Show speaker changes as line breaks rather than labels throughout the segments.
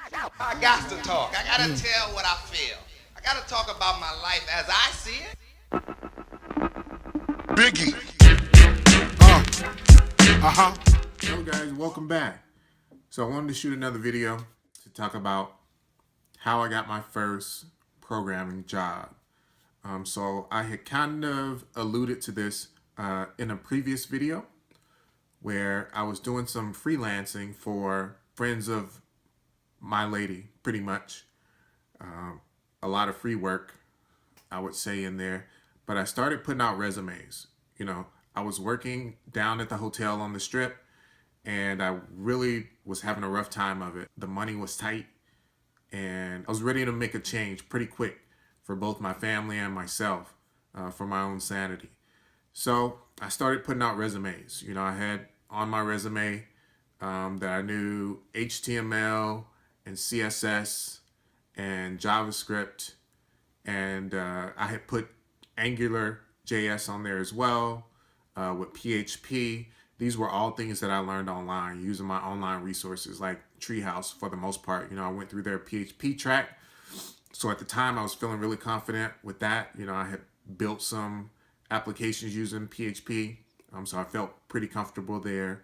I got to talk. I got to tell what I feel. I got to talk about my life as I see it.
Biggie. Uh-huh.
Hello guys, welcome back. So I wanted to shoot another video to talk about how I got my first programming job. So I had kind of alluded to this in a previous video where I was doing some freelancing for friends of my lady, pretty much. A lot of free work, I would say, in there. But I started putting out resumes. I was working down at the hotel on the strip, and I really was having a rough time of it. The money was tight, and I was ready to make a change pretty quick for both my family and myself, for my own sanity. So I started putting out resumes. I had on my resume that I knew HTML and CSS and JavaScript, and I had put Angular JS on there as well, with PHP. These were all things that I learned online using my online resources like Treehouse for the most part. I went through their PHP track. So at the time I was feeling really confident with that. I had built some applications using PHP. So I felt pretty comfortable there.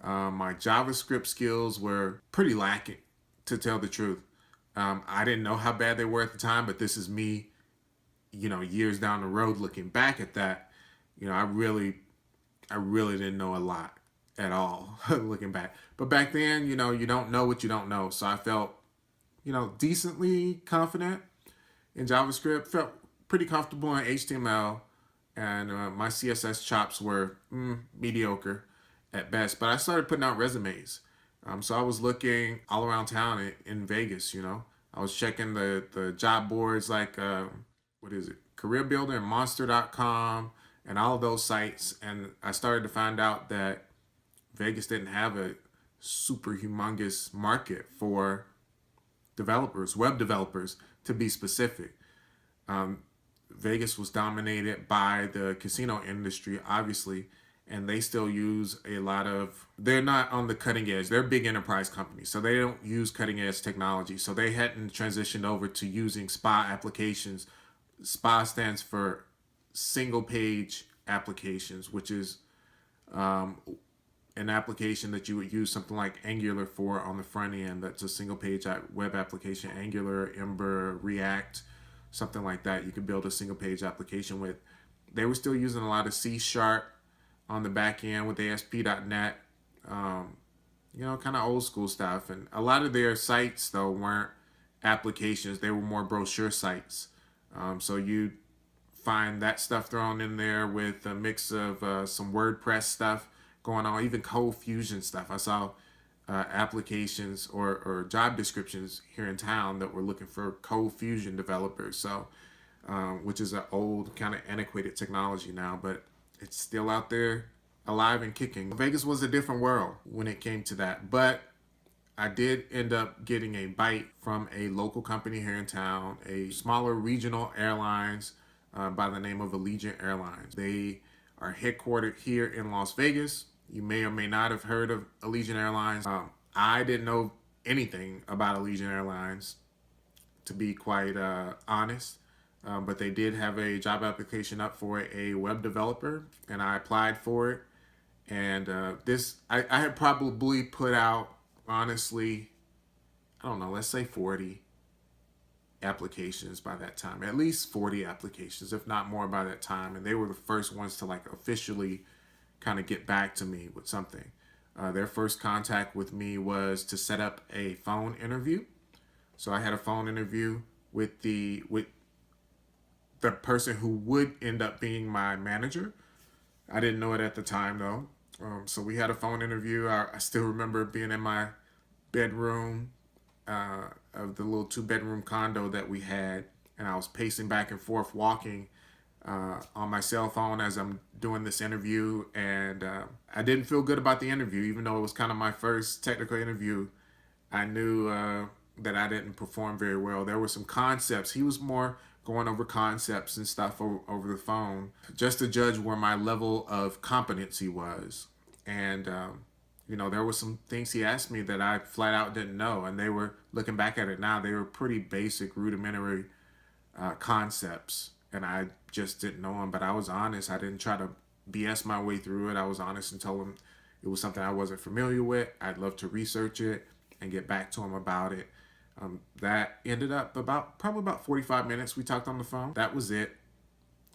My JavaScript skills were pretty lacking, to tell the truth. I didn't know how bad they were at the time, but this is me, years down the road looking back at that. I really didn't know a lot at all looking back. But back then, you don't know what you don't know. So I felt, decently confident in JavaScript, felt pretty comfortable in HTML, and my CSS chops were mediocre at best. But I started putting out resumes. So I was looking all around town in Vegas, I was checking the job boards like, Career Builder and Monster.com and all of those sites. And I started to find out that Vegas didn't have a super humongous market for developers, web developers to be specific. Vegas was dominated by the casino industry, obviously, and they still use they're not on the cutting edge. They're big enterprise companies, so they don't use cutting edge technology. So they hadn't transitioned over to using SPA applications. SPA stands for single page applications, which is an application that you would use something like Angular for on the front end. That's a single page web application. Angular, Ember, React, something like that. You could build a single page application with. They were still using a lot of C# on the back end with ASP.NET, kind of old school stuff. And a lot of their sites, though, weren't applications. They were more brochure sites. So you find that stuff thrown in there with a mix of some WordPress stuff going on, even Code Fusion stuff. I saw applications or job descriptions here in town that were looking for Code Fusion developers. So, which is an old kind of antiquated technology now, but it's still out there alive and kicking. Vegas was a different world when it came to that, but I did end up getting a bite from a local company here in town, a smaller regional airlines by the name of Allegiant Airlines. They are headquartered here in Las Vegas. You may or may not have heard of Allegiant Airlines. I didn't know anything about Allegiant Airlines, to be quite honest. But they did have a job application up for a web developer, and I applied for it. And I had probably put out, honestly, I don't know, let's say 40 applications by that time. At least 40 applications, if not more by that time. And they were the first ones to officially kind of get back to me with something. Their first contact with me was to set up a phone interview. So I had a phone interview with the person who would end up being my manager. I didn't know it at the time, though. So we had a phone interview. I still remember being in my bedroom of the little 2-bedroom condo that we had, and I was pacing back and forth, walking on my cell phone as I'm doing this interview. And I didn't feel good about the interview, even though it was kind of my first technical interview. I knew that I didn't perform very well. There were some concepts. He was more going over concepts and stuff over the phone, just to judge where my level of competency was. And You know, there were some things he asked me that I flat out didn't know, and they were, looking back at it now, they were pretty basic, rudimentary concepts, and I just didn't know them. But I was honest. I didn't try to BS my way through it. I was honest and told him it was something I wasn't familiar with. I'd love to research it and get back to him about it. That ended up probably about 45 minutes. We talked on the phone. That was it.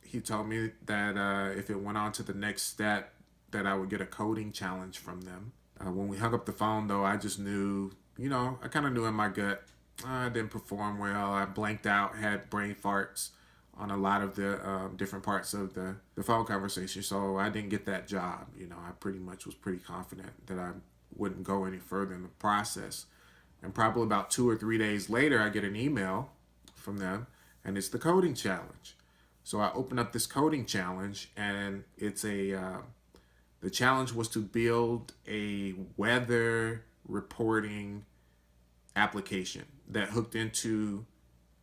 He told me that if it went on to the next step, that I would get a coding challenge from them. When we hung up the phone, though, I just knew, I kind of knew in my gut, I didn't perform well. I blanked out, had brain farts on a lot of the different parts of the phone conversation. So I didn't get that job. I pretty much was pretty confident that I wouldn't go any further in the process. And probably about 2 or 3 days later, I get an email from them, and it's the coding challenge. So I open up this coding challenge, and it's the challenge was to build a weather reporting application that hooked into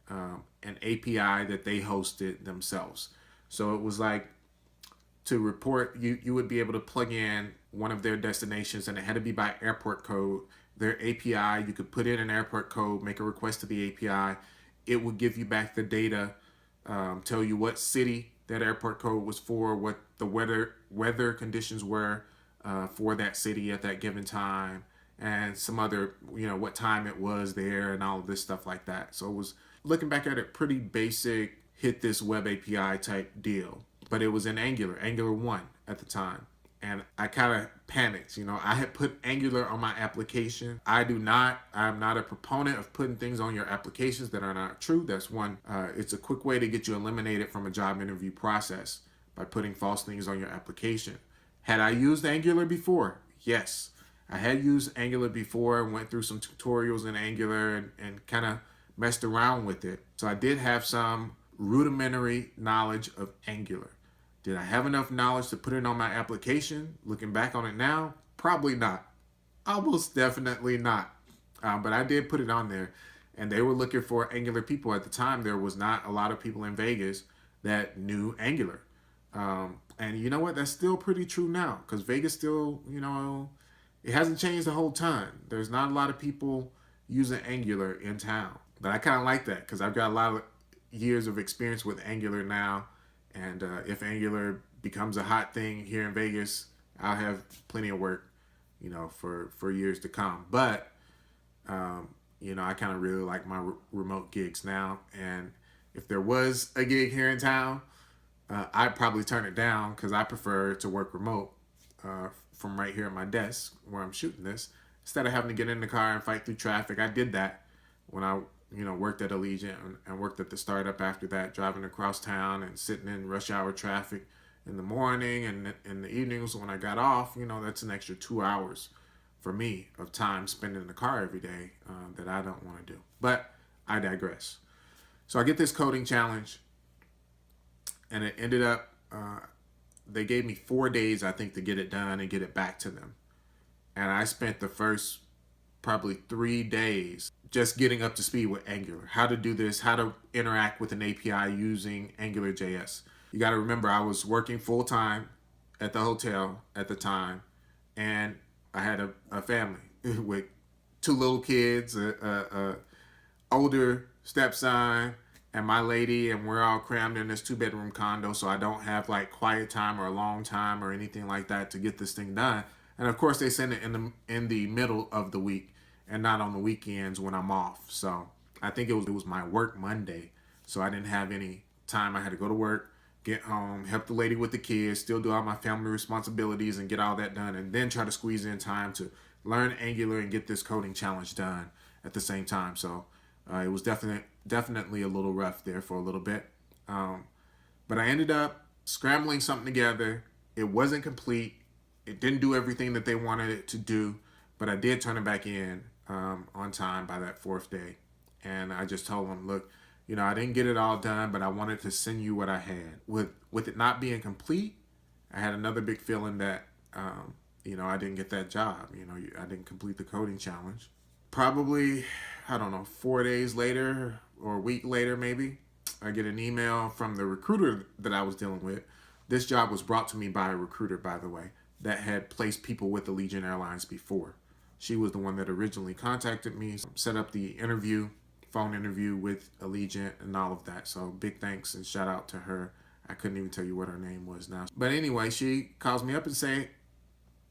an API that they hosted themselves. So it was like, to report, you would be able to plug in one of their destinations, and it had to be by airport code. Their API, you could put in an airport code, make a request to the API. It would give you back the data, tell you what city that airport code was for, what the weather conditions were for that city at that given time, and some other, what time it was there, and all of this stuff like that. So it was, looking back at it, pretty basic, hit this web API type deal. But it was in Angular 1 at the time. And I kind of panicked. I had put Angular on my application. I'm not a proponent of putting things on your applications that are not true. That's one. It's a quick way to get you eliminated from a job interview process by putting false things on your application. Had I used Angular before? Yes. I had used Angular before and went through some tutorials in Angular and kind of messed around with it. So I did have some rudimentary knowledge of Angular. Did I have enough knowledge to put it on my application? Looking back on it now, probably not. Almost definitely not. But I did put it on there, and they were looking for Angular people at the time. There was not a lot of people in Vegas that knew Angular. And you know what? That's still pretty true now, because Vegas still, it hasn't changed a whole ton. There's not a lot of people using Angular in town. But I kind of like that, because I've got a lot of years of experience with Angular now. And if Angular becomes a hot thing here in Vegas, I'll have plenty of work, for years to come. But, I kind of really like my remote gigs now. And if there was a gig here in town, I'd probably turn it down, because I prefer to work remote from right here at my desk where I'm shooting this, instead of having to get in the car and fight through traffic. I did that when I worked at Allegiant and worked at the startup after that, driving across town and sitting in rush hour traffic in the morning, and in the evenings when I got off. That's an extra 2 hours for me of time spent in the car every day that I don't want to do. But I digress. So I get this coding challenge, and it ended up, they gave me 4 days, I think, to get it done and get it back to them. And I spent the first probably 3 days just getting up to speed with Angular, how to do this, how to interact with an API using AngularJS. You got to remember, I was working full time at the hotel at the time, and I had a family with 2 little kids, a older stepson, and my lady, and we're all crammed in this 2-bedroom condo, so I don't have like quiet time or a long time or anything like that to get this thing done. And of course, they send it in the middle of the week, and not on the weekends when I'm off. So I think it was my work Monday. So I didn't have any time. I had to go to work, get home, help the lady with the kids, still do all my family responsibilities and get all that done, and then try to squeeze in time to learn Angular and get this coding challenge done at the same time. So it was definitely a little rough there for a little bit. But I ended up scrambling something together. It wasn't complete. It didn't do everything that they wanted it to do, but I did turn it back in on time by that 4th day. And I just told them, look, I didn't get it all done, but I wanted to send you what I had. With it not being complete, I had another big feeling that, I didn't get that job. I didn't complete the coding challenge. Probably, 4 days later or a week later maybe, I get an email from the recruiter that I was dealing with. This job was brought to me by a recruiter, by the way. that had placed people with Allegiant Airlines before. She was the one that originally contacted me, set up the interview, phone interview with Allegiant and all of that. So big thanks and shout out to her. I couldn't even tell you what her name was now. But anyway, she calls me up and say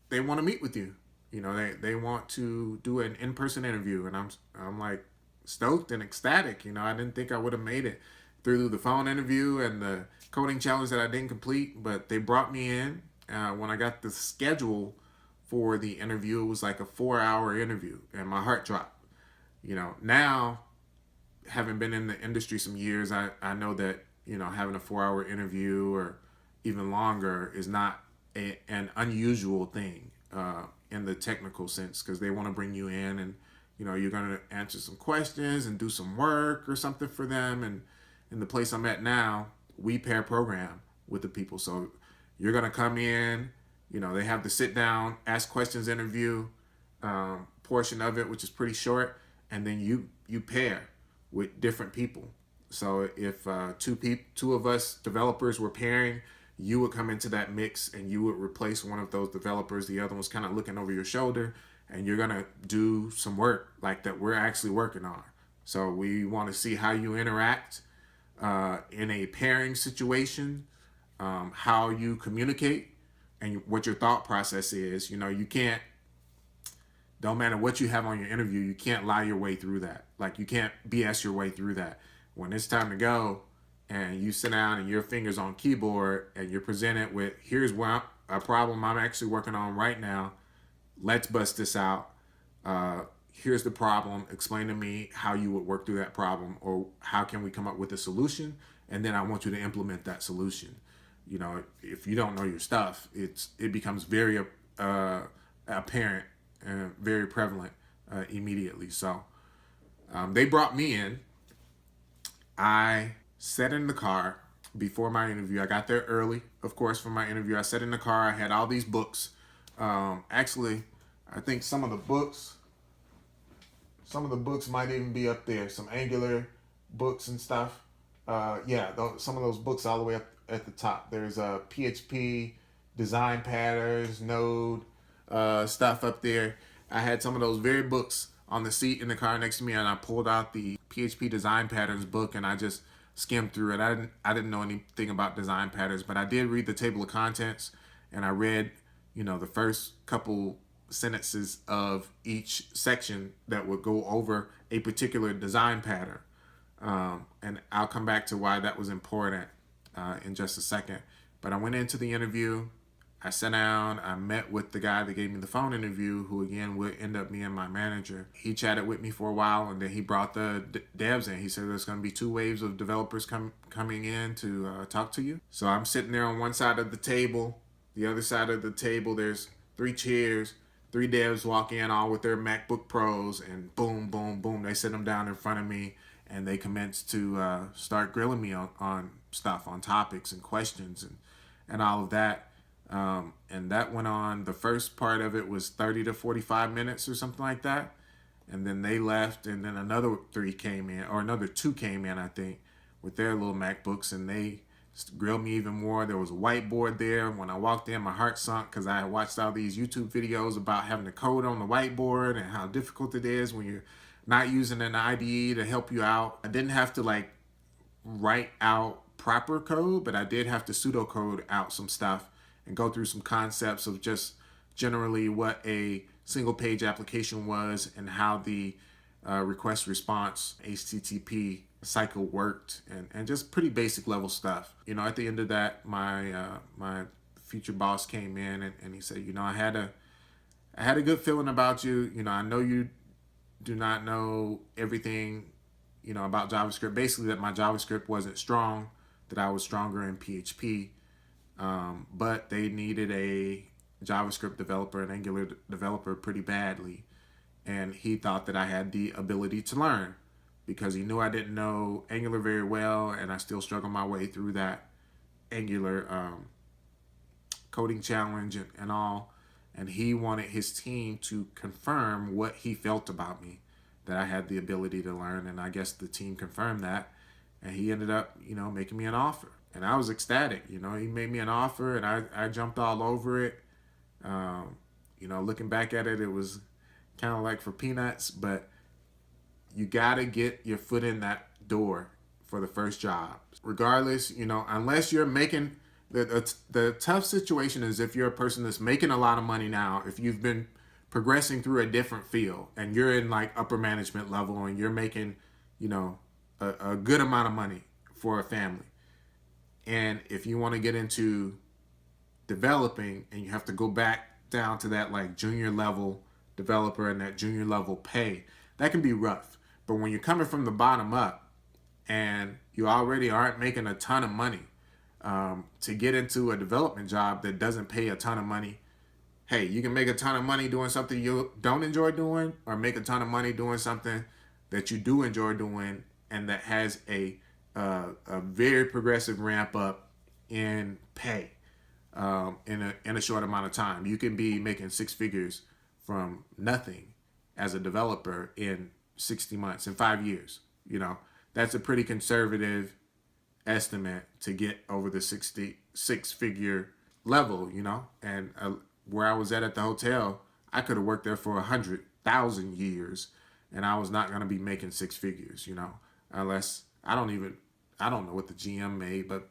they want to meet with you. You know, they want to do an in-person interview. And I'm like stoked and ecstatic. You know, I didn't think I would have made it through the phone interview and the coding challenge that I didn't complete. But they brought me in. When I got the schedule for the interview, it was like a 4-hour interview. And my heart dropped. You know, now, having been in the industry some years, I know that, you know, having a 4-hour interview or even longer is not an unusual thing in the technical sense, because they want to bring you in and, you know, you're going to answer some questions and do some work or something for them. And in the place I'm at now, we pair program with the people. So you're going to come in, you know, they have the sit down, ask questions interview portion of it, which is pretty short. And then you pair with different people. So if two of us developers were pairing, you would come into that mix and you would replace one of those developers. The other one's kind of looking over your shoulder, and you're gonna do some work like that we're actually working on. So we want to see how you interact in a pairing situation, how you communicate, and what your thought process is. You know, you can't. Don't matter what you have on your interview, you can't lie your way through that. Like, you can't BS your way through that. When it's time to go and you sit down and your fingers on keyboard and you're presented with, here's a problem I'm actually working on right now. Let's bust this out. Here's the problem. Explain to me how you would work through that problem, or how can we come up with a solution? And then I want you to implement that solution. You know, if you don't know your stuff, it becomes very apparent and very prevalent immediately. So they brought me in. I sat in the car before my interview. I got there early, of course, for my interview. I sat in the car. I had all these books. Actually, I think some of the books might even be up there. Some Angular books and stuff. Some of those books all the way up at the top. There's PHP, design patterns, Node, stuff up there. I had some of those very books on the seat in the car next to me, and I pulled out the PHP design patterns book and I just skimmed through it. I didn't know anything about design patterns, but I did read the table of contents, and I read, you know, the first couple sentences of each section that would go over a particular design pattern. And I'll come back to why that was important in just a second. But I went into the interview. I sat down, I met with the guy that gave me the phone interview, who again would end up being my manager. He chatted with me for a while, and then he brought the devs in. He said there's going to be 2 waves of developers coming in to talk to you. So I'm sitting there on one side of the table. The other side of the table, there's 3 chairs. 3 devs walk in, all with their MacBook Pros, and boom, boom, boom. They sit them down in front of me, and they commence to start grilling me on stuff, on topics and questions and all of that. And that went on. The first part of it was 30 to 45 minutes or something like that. And then they left, and then another 3 came in, or another 2 came in, I think, with their little MacBooks, and they grilled me even more. There was a whiteboard there. When I walked in, my heart sunk, because I had watched all these YouTube videos about having to code on the whiteboard and how difficult it is when you're not using an IDE to help you out. I didn't have to write out proper code, but I did have to pseudocode out some stuff and go through some concepts of just generally what a single page application was and how the request response HTTP cycle worked, and just pretty basic level stuff. You know, at the end of that, my future boss came in and he said, you know, I had a good feeling about you. You know, I know you do not know everything, you know, about JavaScript. Basically, that my JavaScript wasn't strong, that I was stronger in PHP. But they needed a JavaScript developer, an Angular developer pretty badly. And he thought that I had the ability to learn, because he knew I didn't know Angular very well, and I still struggled my way through that Angular coding challenge and all. And he wanted his team to confirm what he felt about me, that I had the ability to learn. And I guess the team confirmed that. And he ended up, you know, making me an offer. And I was ecstatic. You know, he made me an offer, and I jumped all over it. You know, looking back at it, it was kind of like for peanuts, but you got to get your foot in that door for the first job. Regardless, you know, unless you're making the tough situation is if you're a person that's making a lot of money now, if you've been progressing through a different field and you're in like upper management level and you're making, you know, a good amount of money for a family. And if you want to get into developing and you have to go back down to that like junior level developer and that junior level pay, that can be rough. But when you're coming from the bottom up and you already aren't making a ton of money, to get into a development job that doesn't pay a ton of money, hey, you can make a ton of money doing something you don't enjoy doing, or make a ton of money doing something that you do enjoy doing and that has a very progressive ramp up in pay in a short amount of time. You can be making six figures from nothing as a developer in 60 months, in 5 years. You know, that's a pretty conservative estimate to get over the 6 figure level, you know. And where I was at the hotel, I could have worked there for 100,000 years and I was not going to be making six figures, you know, unless I don't know what the GM made, but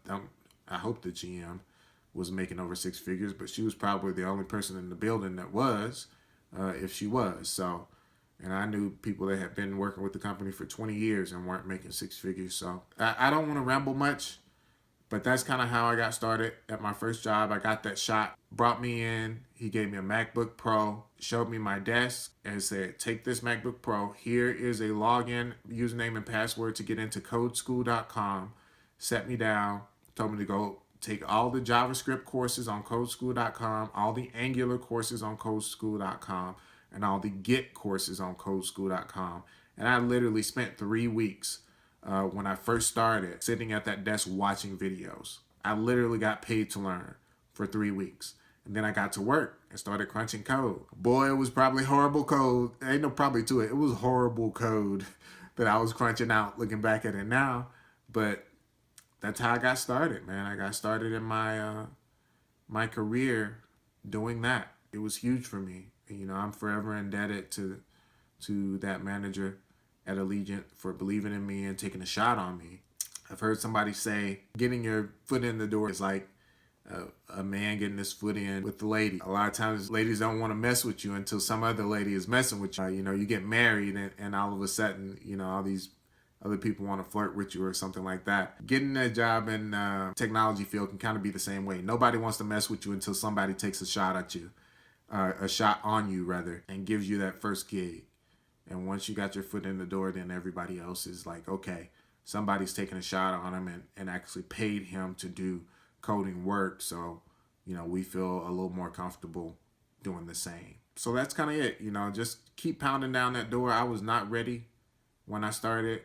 I hope the GM was making over six figures, but she was probably the only person in the building that was, if she was. So, and I knew people that had been working with the company for 20 years and weren't making six figures. So I don't want to ramble much, but that's kind of how I got started at my first job. I got that shot, brought me in. He gave me a MacBook Pro, showed me my desk and said, take this MacBook Pro. Here is a login, username and password to get into codeschool.com. Set me down, told me to go take all the JavaScript courses on codeschool.com, all the Angular courses on codeschool.com, and all the Git courses on codeschool.com. And I literally spent 3 weeks when I first started sitting at that desk watching videos. I literally got paid to learn for 3 weeks. And then I got to work and started crunching code. Boy, it was probably horrible code. Ain't no probably to it. It was horrible code that I was crunching out looking back at it now. But that's how I got started, man. I got started in my career doing that. It was huge for me. You know, I'm forever indebted to that manager at Allegiant for believing in me and taking a shot on me. I've heard somebody say getting your foot in the door is like a man getting his foot in with the lady. A lot of times ladies don't want to mess with you until some other lady is messing with you. You know, you get married and all of a sudden, you know, all these other people want to flirt with you or something like that. Getting a job in technology field can kind of be the same way. Nobody wants to mess with you until somebody takes a shot at you. A shot on you rather, and gives you that first gig. And once you got your foot in the door, then everybody else is like, okay, somebody's taking a shot on him and actually paid him to do coding work. So, you know, we feel a little more comfortable doing the same. So that's kind of it. You know, just keep pounding down that door. I was not ready when I started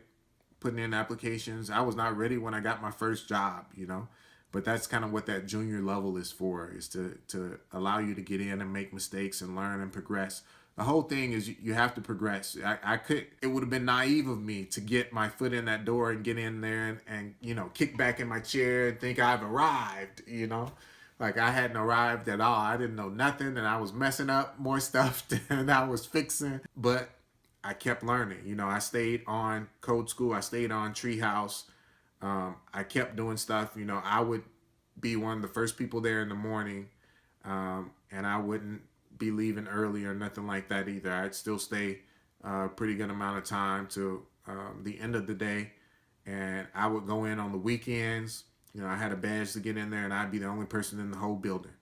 putting in applications. I was not ready when I got my first job, you know. But that's kind of what that junior level is for, is to allow you to get in and make mistakes and learn and progress. The whole thing is you have to progress. It would have been naive of me to get my foot in that door and get in there and you know, kick back in my chair and think I've arrived, you know. Like I hadn't arrived at all. I didn't know nothing and I was messing up more stuff than I was fixing. But I kept learning. You know, I stayed on Code School. I stayed on Treehouse. I kept doing stuff. You know, I would be one of the first people there in the morning, and I wouldn't be leaving early or nothing like that either. I'd still stay a pretty good amount of time to the end of the day, and I would go in on the weekends. You know, I had a badge to get in there, and I'd be the only person in the whole building.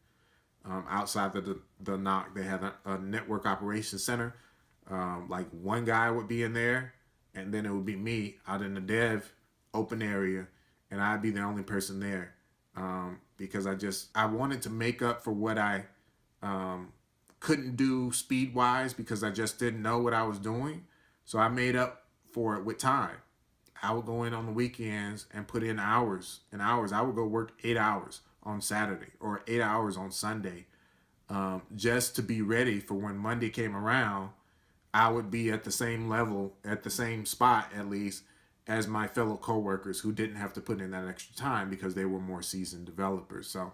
Outside of the NOC, they had a network operations center. Like one guy would be in there, and then it would be me out in the dev open area, and I'd be the only person there, because I wanted to make up for what I couldn't do speed wise because I just didn't know what I was doing. So I made up for it with time. I would go in on the weekends and put in hours and hours. I would go work 8 hours on Saturday or 8 hours on Sunday, just to be ready for when Monday came around. I would be at the same level, at the same spot at least, as my fellow coworkers who didn't have to put in that extra time because they were more seasoned developers. So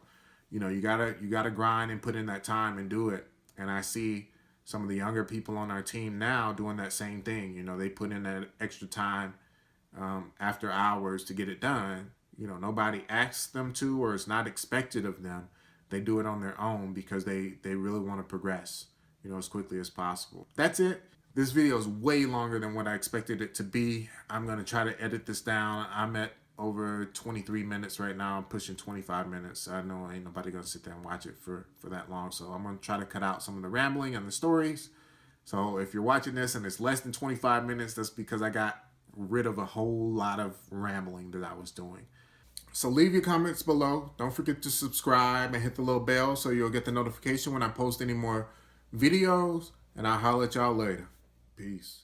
you know, you gotta grind and put in that time and do it. And I see some of the younger people on our team now doing that same thing. You know, they put in that extra time after hours to get it done. You know, nobody asks them to, or it's not expected of them. They do it on their own because they really want to progress, you know, as quickly as possible. That's it. This video is way longer than what I expected it to be. I'm going to try to edit this down. I'm at over 23 minutes right now. I'm pushing 25 minutes. I know ain't nobody going to sit there and watch it for that long. So I'm going to try to cut out some of the rambling and the stories. So if you're watching this and it's less than 25 minutes, that's because I got rid of a whole lot of rambling that I was doing. So leave your comments below. Don't forget to subscribe and hit the little bell so you'll get the notification when I post any more videos. And I'll holler at y'all later. Peace.